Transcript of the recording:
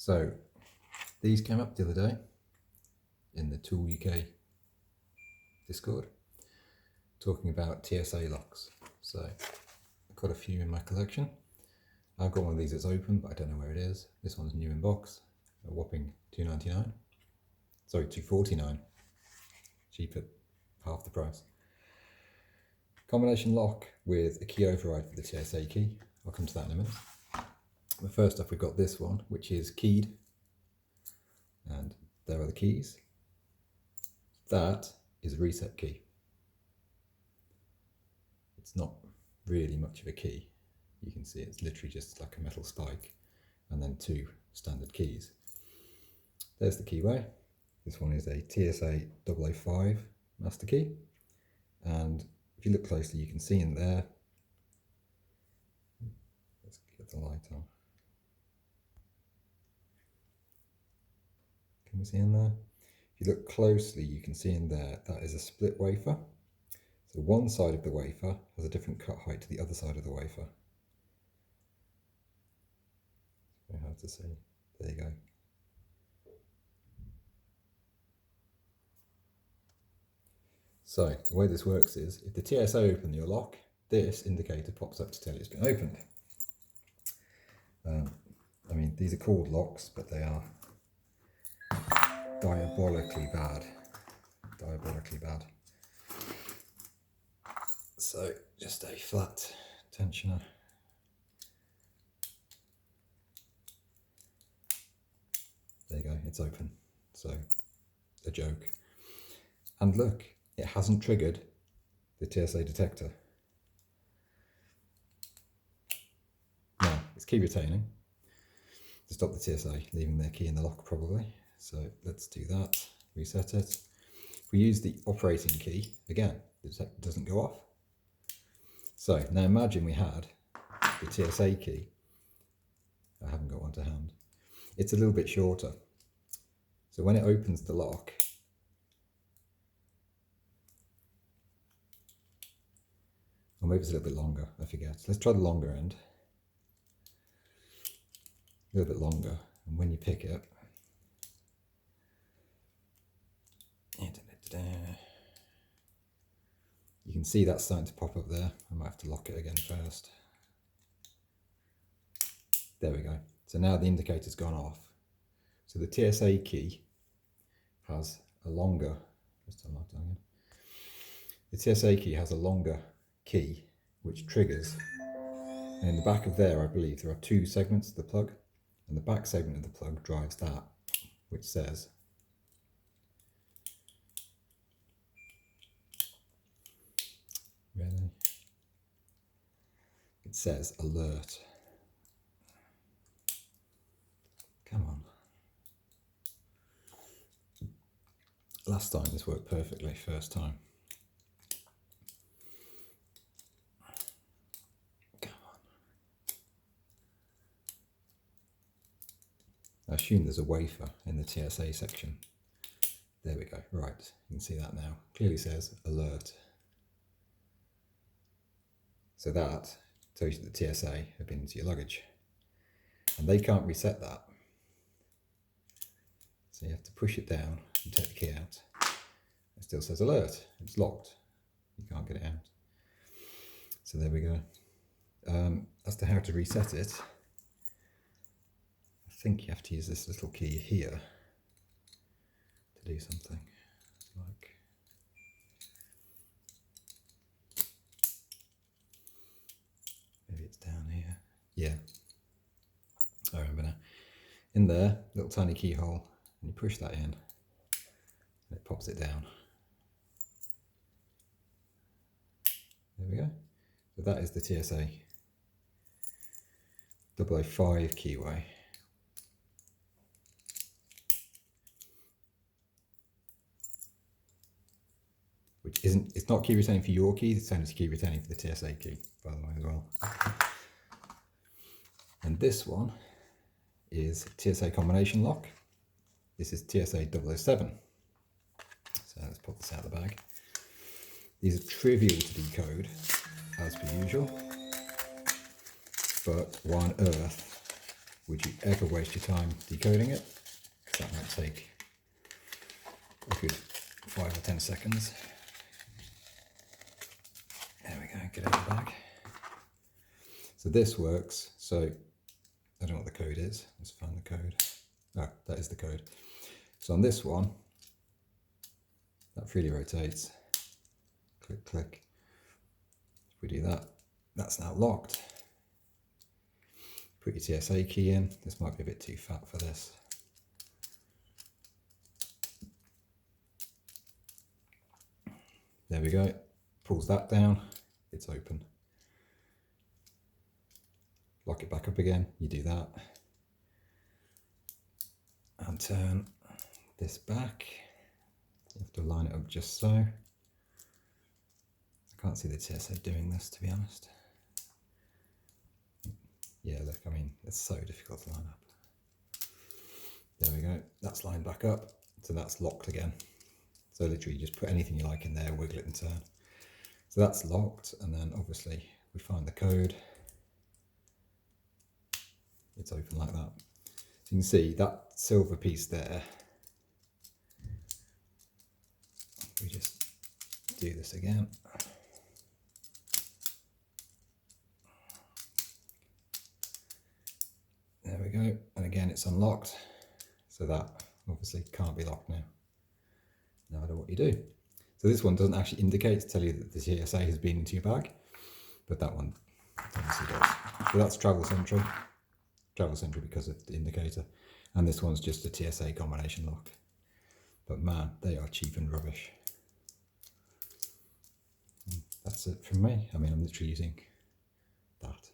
So these came up the other day in the Tool UK Discord talking about TSA locks. So I've got a few in my collection. I've got one of these that's open, but I don't know where it is. This one's new in box, a whopping $2.99. Sorry, $2.49. Cheap at half the price. Combination lock with a key override for the TSA key. I'll come to that in a minute. But first off, we've got this one, which is keyed. And there are the keys. That is a reset key. It's not really much of a key. You can see it's literally just like a metal spike and then two standard keys. There's the keyway. This one is a TSA005 master key. And if you look closely, you can see in there, let's get the light on. Can we see in there? If you look closely, you can see in there, that is a split wafer. So one side of the wafer has a different cut height to the other side of the wafer. It's very hard to see. There you go. So the way this works is, if the TSA open your lock, this indicator pops up to tell you it's been opened. I mean, these are called locks, but they are diabolically bad. Diabolically bad. So just a flat tensioner. There you go, it's open. So a joke. And look, it hasn't triggered the TSA detector. Now, it's key retaining to stop the TSA leaving their key in the lock probably. So let's do that, reset it. If we use the operating key, again, the detector doesn't go off. So now imagine we had the TSA key. I haven't got one to hand. It's a little bit shorter. So when it opens the lock, or maybe it's a little bit longer, I forget. Let's try the longer end. A little bit longer, and when you pick it, you can see that's starting to pop up there. I might have to lock it again first. There we go. So now the indicator's gone off. So the TSA key has a longer, let's turn that down again. The TSA key has a longer key which triggers, and in the back of there I believe there are two segments of the plug, and the back segment of the plug drives that, which says really? It says alert. Come on. Last time this worked perfectly, first time. Come on. I assume there's a wafer in the TSA section. There we go, right, you can see that now. Clearly says alert. So that tells you that the TSA have been into your luggage. And they can't reset that. So you have to push it down and take the key out. It still says alert, it's locked. You can't get it out. So there we go. As to how to reset it, I think you have to use this little key here to do something. Like, maybe it's down here. Yeah, I remember now. In there, little tiny keyhole, and you push that in, and it pops it down. There we go. So that is the TSA 005 keyway. Which isn't, it's not key retaining for your keys, it's only key retaining for the TSA key, by the way, as well. And this one is TSA combination lock. This is TSA007. So let's pop this out of the bag. These are trivial to decode, as per usual. But why on earth would you ever waste your time decoding it? Because that might take a good 5 or 10 seconds. There we go, get out of the bag. So this works. So I don't know what the code is. Let's find the code. Oh, that is the code. So on this one, that freely rotates. Click, click. If we do that, that's now locked. Put your TSA key in. This might be a bit too fat for this. There we go. Pulls that down. It's open. Lock it back up again. You do that. And turn this back. You have to line it up just so. I can't see the TSA doing this, to be honest. Yeah, look, I mean, it's so difficult to line up. There we go. That's lined back up. So that's locked again. So literally just put anything you like in there, wiggle it and turn. So that's locked. And then obviously we find the code. It's open like that. So you can see that silver piece there. We just do this again. There we go. And again, it's unlocked. So that obviously can't be locked now. Now I know what you do. So this one doesn't actually indicate to tell you that the TSA has been into your bag, but that one obviously does. So that's travel sentry because of the indicator. And this one's just a TSA combination lock. But man, they are cheap and rubbish. And that's it from me. I mean, I'm literally using that.